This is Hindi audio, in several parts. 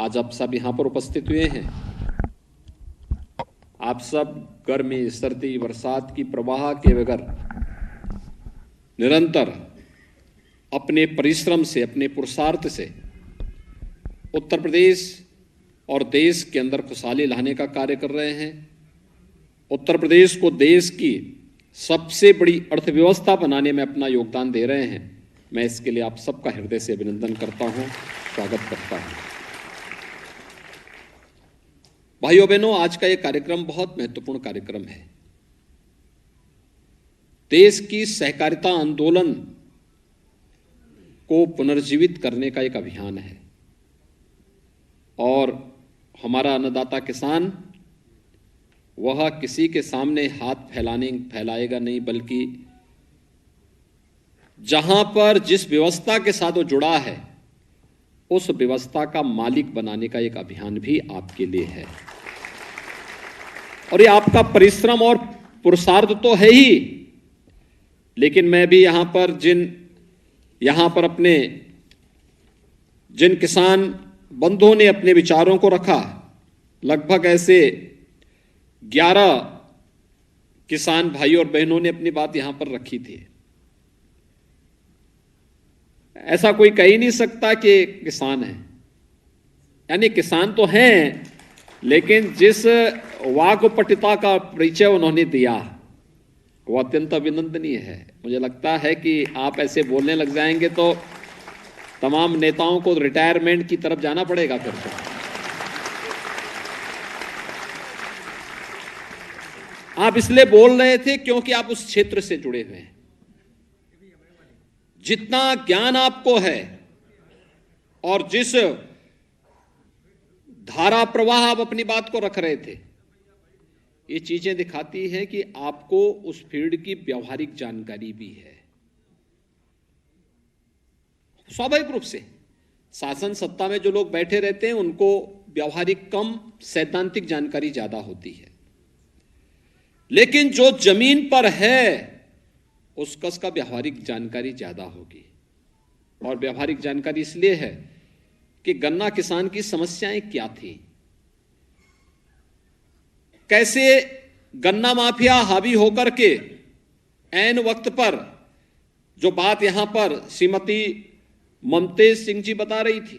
आज आप सब यहाँ पर उपस्थित हुए हैं। आप सब गर्मी, सर्दी, बरसात की प्रवाह के बगैर निरंतर अपने परिश्रम से, अपने पुरुषार्थ से उत्तर प्रदेश और देश के अंदर खुशहाली लाने का कार्य कर रहे हैं। उत्तर प्रदेश को देश की सबसे बड़ी अर्थव्यवस्था बनाने में अपना योगदान दे रहे हैं। मैं इसके लिए आप सबका हृदय से अभिनंदन करता हूं, स्वागत करता हूं। भाइयों बहनों, आज का ये कार्यक्रम बहुत महत्वपूर्ण कार्यक्रम है। देश की सहकारिता आंदोलन को पुनर्जीवित करने का एक अभियान है और हमारा अन्नदाता किसान वह किसी के सामने हाथ फैलाएगा नहीं, बल्कि जहां पर जिस व्यवस्था के साथ वो जुड़ा है उस व्यवस्था का मालिक बनाने का एक अभियान भी आपके लिए है। और ये आपका परिश्रम और पुरुषार्थ तो है ही, लेकिन मैं भी यहां पर अपने जिन किसान बंधुओं ने अपने विचारों को रखा, लगभग ऐसे 11 किसान भाई और बहनों ने अपनी बात यहां पर रखी थी। ऐसा कोई कह ही नहीं सकता कि किसान है, यानी किसान तो हैं, लेकिन जिस वाक्पटुता का परिचय उन्होंने दिया वो अत्यंत अभिनंदनीय है। मुझे लगता है कि आप ऐसे बोलने लग जाएंगे तो तमाम नेताओं को रिटायरमेंट की तरफ जाना पड़ेगा फिर से। आप इसलिए बोल रहे थे क्योंकि आप उस क्षेत्र से जुड़े हुए हैं। जितना ज्ञान आपको है और जिस धारा प्रवाह आप अपनी बात को रख रहे थे, ये चीजें दिखाती हैं कि आपको उस फील्ड की व्यवहारिक जानकारी भी है। स्वाभाविक रूप से शासन सत्ता में जो लोग बैठे रहते हैं उनको व्यवहारिक कम, सैद्धांतिक जानकारी ज्यादा होती है, लेकिन जो जमीन पर है उसका व्यवहारिक जानकारी ज्यादा होगी। और व्यवहारिक जानकारी इसलिए है कि गन्ना किसान की समस्याएं क्या थी, कैसे गन्ना माफिया हावी होकर के ऐन वक्त पर, जो बात यहां पर श्रीमती ममतेज सिंह जी बता रही थी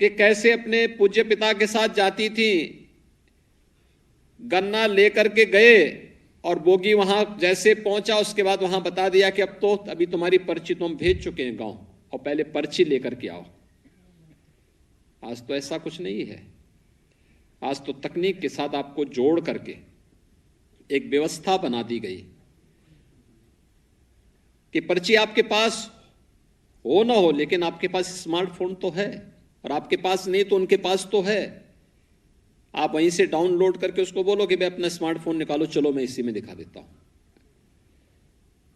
कि कैसे अपने पूज्य पिता के साथ जाती थी, गन्ना लेकर के गए और बोगी वहां जैसे पहुंचा उसके बाद वहां बता दिया कि अब तो अभी तुम्हारी पर्ची तो हम भेज चुके हैं गांव, और पहले पर्ची लेकर के आओ। आज तो ऐसा कुछ नहीं है। आज तो तकनीक के साथ आपको जोड़ करके एक व्यवस्था बना दी गई कि पर्ची आपके पास हो ना हो, लेकिन आपके पास स्मार्टफोन तो है, और आपके पास नहीं तो उनके पास तो है। आप वहीं से डाउनलोड करके उसको बोलो कि भाई अपना स्मार्टफोन निकालो, चलो मैं इसी में दिखा देता हूं।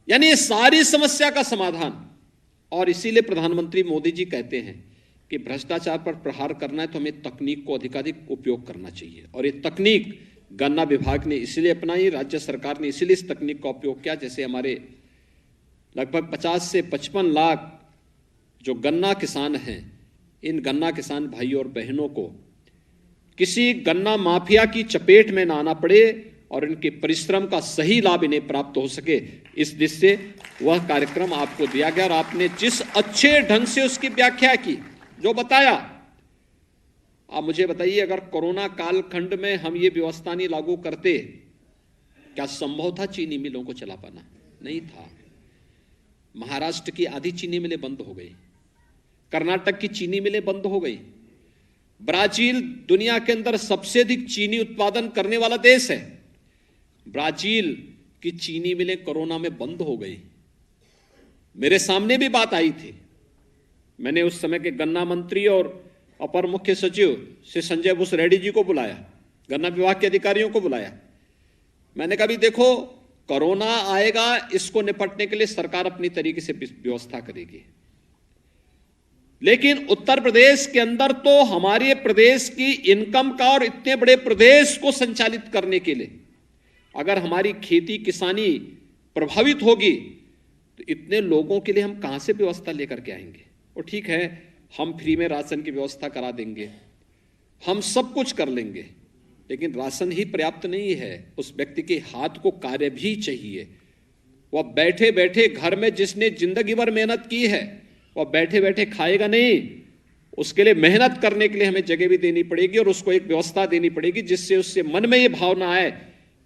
यानी ये सारी समस्या का समाधान। और इसीलिए प्रधानमंत्री मोदी जी कहते हैं कि भ्रष्टाचार पर प्रहार करना है तो हमें तकनीक को अधिकाधिक उपयोग करना चाहिए। और ये तकनीक गन्ना विभाग ने इसलिए अपनाई, राज्य सरकार ने इसलिए इस तकनीक का उपयोग किया। जैसे हमारे लगभग 50 से 55 लाख जो गन्ना किसान हैं, इन गन्ना किसान भाई और बहनों को किसी गन्ना माफिया की चपेट में ना आना पड़े और इनके परिश्रम का सही लाभ इन्हें प्राप्त हो सके, इस दिशा से वह कार्यक्रम आपको दिया गया। और आपने जिस अच्छे ढंग से उसकी व्याख्या की, जो बताया, आप मुझे बताइए, अगर कोरोना कालखंड में हम ये व्यवस्था नहीं लागू करते, क्या संभव था चीनी मिलों को चला पाना? नहीं था। महाराष्ट्र की आधी चीनी मिलें बंद हो गई, कर्नाटक की चीनी मिलें बंद हो गई, ब्राजील दुनिया के अंदर सबसे अधिक चीनी उत्पादन करने वाला देश है, ब्राजील की चीनी मिलें कोरोना में बंद हो गई। मेरे सामने भी बात आई थी। मैंने उस समय के गन्ना मंत्री और अपर मुख्य सचिव श्री संजय भूस रेड्डी जी को बुलाया, गन्ना विभाग के अधिकारियों को बुलाया। मैंने कहा भी देखो, कोरोना आएगा, इसको निपटने के लिए सरकार अपनी तरीके से व्यवस्था करेगी, लेकिन उत्तर प्रदेश के अंदर तो हमारे प्रदेश की इनकम का और इतने बड़े प्रदेश को संचालित करने के लिए अगर हमारी खेती किसानी प्रभावित होगी तो इतने लोगों के लिए हम कहां से व्यवस्था लेकर के आएंगे। और ठीक है, हम फ्री में राशन की व्यवस्था करा देंगे, हम सब कुछ कर लेंगे, लेकिन राशन ही पर्याप्त नहीं है। उस व्यक्ति के हाथ को कार्य भी चाहिए। वह बैठे बैठे घर में जिसने जिंदगी भर मेहनत की है, वह बैठे बैठे खाएगा नहीं। उसके लिए मेहनत करने के लिए हमें जगह भी देनी पड़ेगी और उसको एक व्यवस्था देनी पड़ेगी जिससे उससे मन में ये भावना आए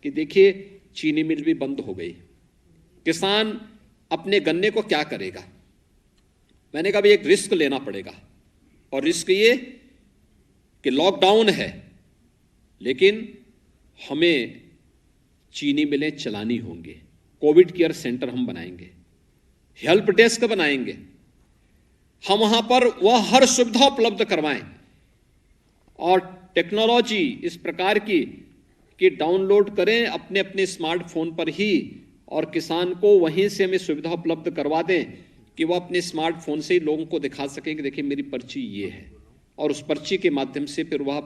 कि देखिए चीनी मिल भी बंद हो गई, किसान अपने गन्ने को क्या करेगा। मैंने कहा एक रिस्क लेना पड़ेगा, और रिस्क ये कि लॉकडाउन है, लेकिन हमें चीनी मिलें चलानी होंगी, कोविड केयर सेंटर हम बनाएंगे, हेल्प डेस्क बनाएंगे, हम वहां पर वह हर सुविधा उपलब्ध करवाएं, और टेक्नोलॉजी इस प्रकार की कि डाउनलोड करें अपने अपने स्मार्टफोन पर ही, और किसान को वहीं से हमें सुविधा उपलब्ध करवा दें कि वह अपने स्मार्टफोन से ही लोगों को दिखा सकें कि देखिए मेरी पर्ची ये है, और उस पर्ची के माध्यम से फिर वह